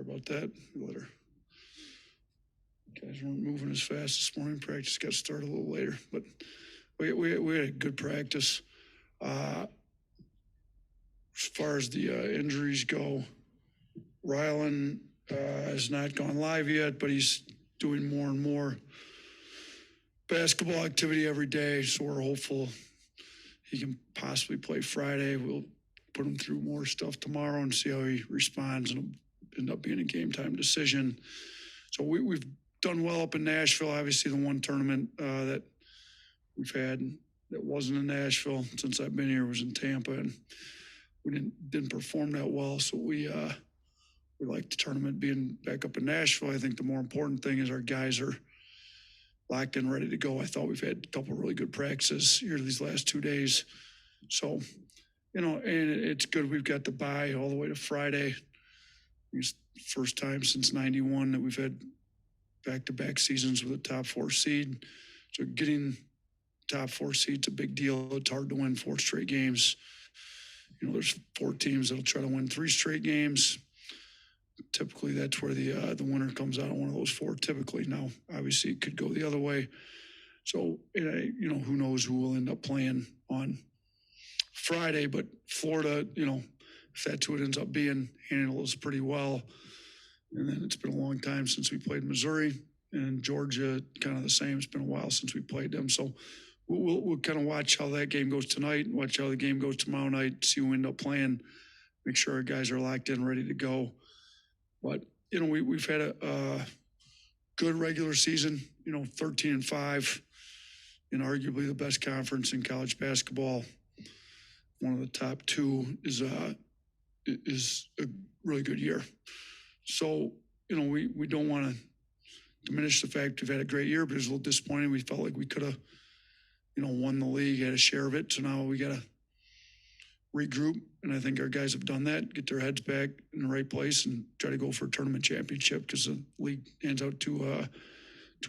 about that. Guys weren't moving as fast this morning. Practice got started a little later, but we had a good practice. As far as the injuries go, Rylan has not gone live yet, but he's doing more and more basketball activity every day, so we're hopeful he can possibly play Friday. We'll put him through more stuff tomorrow and see how he responds, and it'll end up being a game time decision. So we've done well up in Nashville. Obviously, the one tournament that we've had that wasn't in Nashville since I've been here was in Tampa, and we didn't perform that well. So we like the tournament being back up in Nashville. I think the more important thing is our guys are locked in, ready to go. I thought we've had a couple of really good practices here these last 2 days. So, and it's good we've got the bye all the way to Friday. It's the first time since 91 that we've had back-to-back seasons with a top 4 seed. So getting top 4 seed's a big deal. It's hard to win 4 straight games. There's 4 teams that'll try to win 3 straight games. Typically, that's where the winner comes out of one of those 4. Typically, now obviously it could go the other way. So who knows who will end up playing on Friday? But Florida, if that's who it ends up being, handles pretty well. And then it's been a long time since we played Missouri, and Georgia kind of the same. It's been a while since we played them. So we'll kind of watch how that game goes tonight, and watch how the game goes tomorrow night, see who we end up playing, make sure our guys are locked in, ready to go. But, we've had a good regular season, 13-5, and arguably the best conference in college basketball. One of the top 2 is a really good year. So, we don't want to diminish the fact we've had a great year, but it's a little disappointing. We felt like we could have, won the league, had a share of it. So now we got to regroup, and I think our guys have done that, get their heads back in the right place and try to go for a tournament championship, because the league hands out 2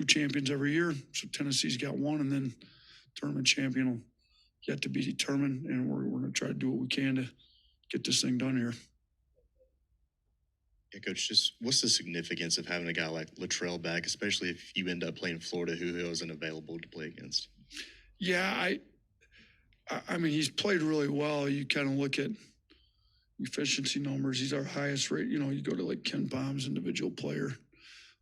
champions every year. So Tennessee's got 1, and then tournament champion will yet to be determined, and we're going to try to do what we can to get this thing done here. Yeah, Coach, just what's the significance of having a guy like Latrell back, especially if you end up playing Florida, who wasn't available to play against? Yeah, I mean, he's played really well. You kind of look at efficiency numbers. He's our highest rate. You go to like Ken Palm's individual player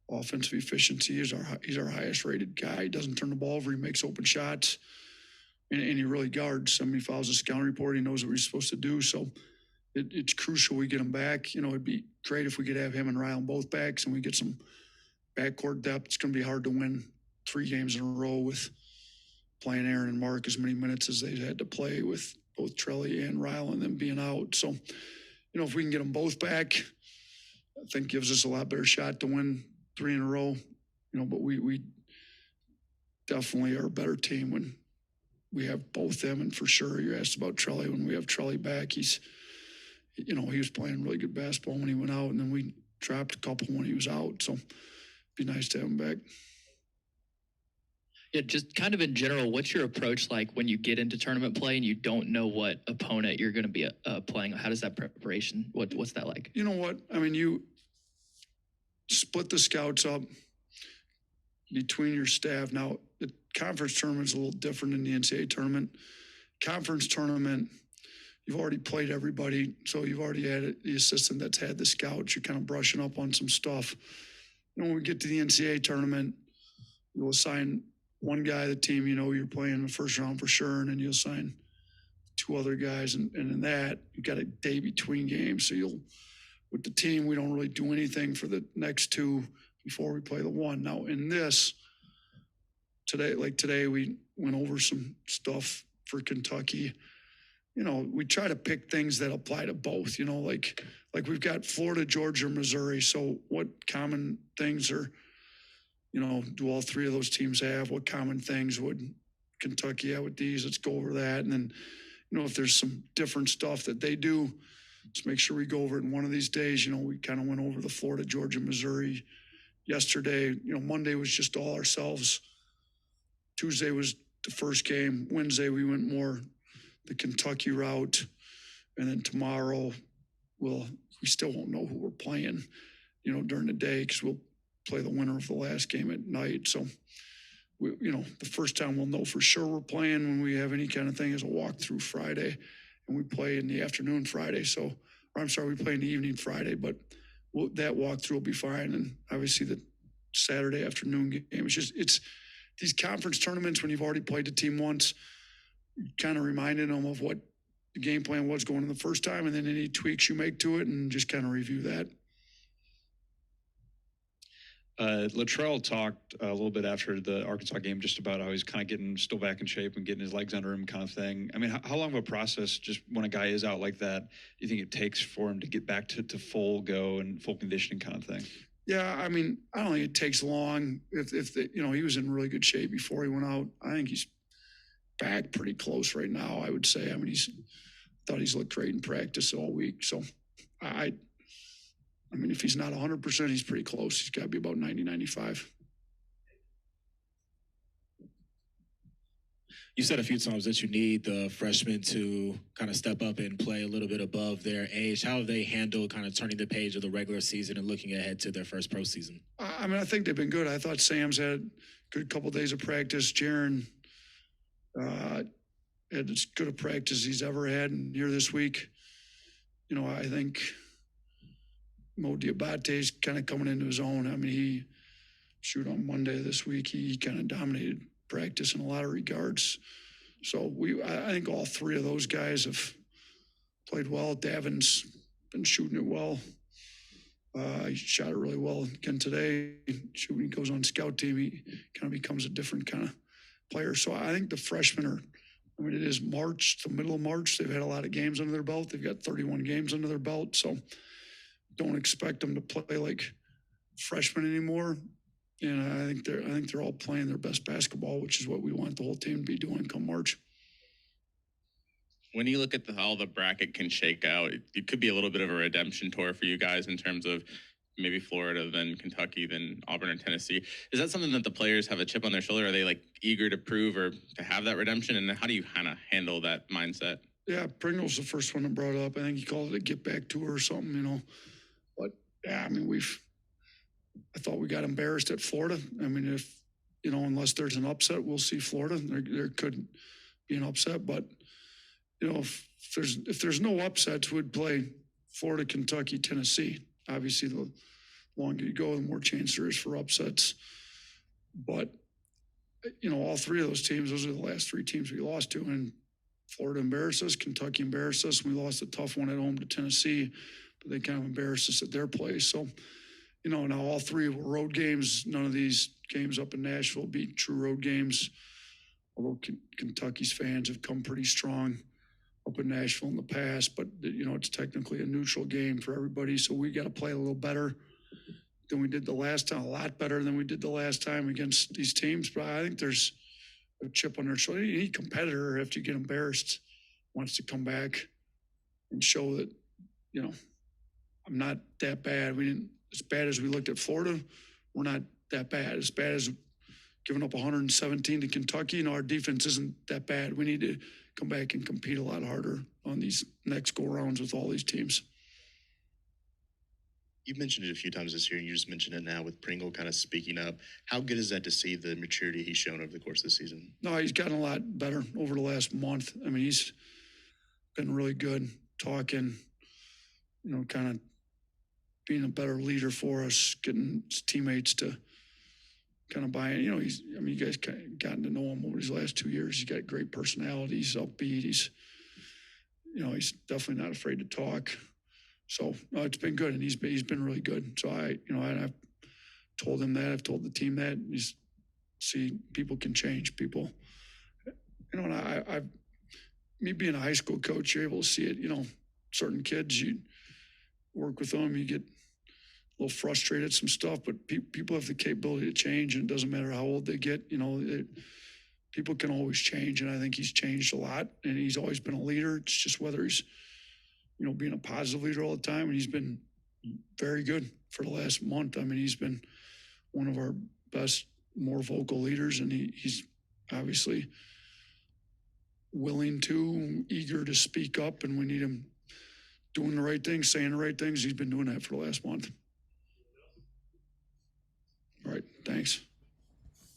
offensive efficiency. He's our highest rated guy. He doesn't turn the ball over. He makes open shots, and he really guards. He follows the scouting report. He knows what he's supposed to do. So it's crucial we get him back. It'd be great if we could have him and Rylan both backs, and we get some backcourt depth. It's going to be hard to win 3 games in a row with playing Aaron and Mark as many minutes as they had to play with both Trelly and Rylan and them being out. So, if we can get them both back, I think gives us a lot better shot to win 3 in a row. But we definitely are a better team when we have both them. And for sure, you asked about Trelly. When we have Trelly back, he was playing really good basketball when he went out, and then we dropped a couple when he was out. So it'd be nice to have him back. Yeah, just kind of in general, what's your approach like when you get into tournament play and you don't know what opponent you're going to be playing? How does that preparation, what's that like? You know what? I mean, you split the scouts up between your staff. Now, the conference tournament is a little different than the NCAA tournament. Conference tournament, you've already played everybody, so you've already had the assistant that's had the scouts. You're kind of brushing up on some stuff. When we get to the NCAA tournament, you'll assign one guy of the team, you're playing in the first round for sure, and then you'll assign 2 other guys, and in that, you've got a day between games. So with the team, we don't really do anything for the next 2 before we play the 1. Now, in this, today, we went over some stuff for Kentucky. We try to pick things that apply to both, like we've got Florida, Georgia, Missouri. So what common things are, do all 3 of those teams have? What common things would Kentucky have with these? Let's go over that. And then, if there's some different stuff that they do, let's make sure we go over it in one of these days. We kind of went over the Florida, Georgia, Missouri yesterday. Monday was just all ourselves. Tuesday was the first game. Wednesday, we went more the Kentucky route. And then tomorrow, we still won't know who we're playing. during the day because we'll play the winner of the last game at night. So, the first time we'll know for sure we're playing when we have any kind of thing is a walkthrough Friday, and we play in the afternoon Friday. So, or I'm sorry, we play in the evening Friday, but that walkthrough will be fine. And obviously the Saturday afternoon game, it's these conference tournaments when you've already played the team once, kind of reminding them of what the game plan was going in the first time, and then any tweaks you make to it, and just kind of review that. Latrell talked a little bit after the Arkansas game just about how he's kind of getting still back in shape and getting his legs under him kind of thing. I mean, how long of a process, just when a guy is out like that, do you think it takes for him to get back to full go and full conditioning kind of thing? Yeah, I mean, I don't think it takes long. If he was in really good shape before he went out. I think he's back pretty close right now, I would say. I mean, thought he's looked great in practice all week. So I mean, if he's not 100%, he's pretty close. He's got to be about 90, 95. You said a few times that you need the freshmen to kind of step up and play a little bit above their age. How have they handled kind of turning the page of the regular season and looking ahead to their first pro season? I mean, I think they've been good. I thought Sam's had a good couple of days of practice. Jaron had as good a practice as he's ever had. And here this week, I think Mo Diabate's kind of coming into his own. I mean, on Monday this week, he kind of dominated practice in a lot of regards. So I think all three of those guys have played well. Davin's been shooting it well. He shot it really well again today. When he goes on scout team, he kind of becomes a different kind of player. So I think the freshmen it is March, the middle of March. They've had a lot of games under their belt. They've got 31 games under their belt. So don't expect them to play like freshmen anymore. And I think they're all playing their best basketball, which is what we want the whole team to be doing come March. When you look at how the bracket can shake out, it could be a little bit of a redemption tour for you guys in terms of maybe Florida, then Kentucky, then Auburn and Tennessee. Is that something that the players have a chip on their shoulder? Are they eager to prove or to have that redemption? And how do you kind of handle that mindset? Yeah, Pringles the first one that brought it up. I think he called it a get back tour or something, But yeah, I mean, I thought we got embarrassed at Florida. I mean, if unless there's an upset, we'll see Florida. There could be an upset, but if there's no upsets, we'd play Florida, Kentucky, Tennessee. Obviously, the longer you go, the more chance there is for upsets. But all three of those teams, those are the last three teams we lost to, and Florida embarrassed us, Kentucky embarrassed us, and we lost a tough one at home to Tennessee, but they kind of embarrassed us at their place. So, now all three were road games. None of these games up in Nashville beat true road games, although Kentucky's fans have come pretty strong up in Nashville in the past, but it's technically a neutral game for everybody. So we got to play a little better than we did the last time, a lot better than we did the last time against these teams. But I think there's a chip on their shoulder. Any competitor, after you get embarrassed, wants to come back and show that, I'm not that bad. We didn't, as bad as we looked at Florida, we're not that bad. As bad as giving up 117 to Kentucky, our defense isn't that bad. We need to come back and compete a lot harder on these next go-rounds with all these teams. You've mentioned it a few times this year, and you just mentioned it now with Pringle kind of speaking up. How good is that to see the maturity he's shown over the course of the season? No, he's gotten a lot better over the last month. I mean, he's been really good talking, kind of being a better leader for us, getting his teammates to kind of buy in. You guys kind of gotten to know him over these last 2 years. He's got great personality. He's upbeat. He's he's definitely not afraid to talk. So no, it's been good, and he's been really good. So I've told him that. I've told the team that. People can change. People, and me being a high school coach, you're able to see it. Certain kids, you work with them, you get a little frustrated at some stuff, but people have the capability to change, and it doesn't matter how old they get. People can always change, and I think he's changed a lot, and he's always been a leader. It's just whether he's being a positive leader all the time, and he's been very good for the last month. I mean, he's been one of our best, more vocal leaders, and he's obviously willing to, eager to speak up, and we need him doing the right things, saying the right things. He's been doing that for the last month.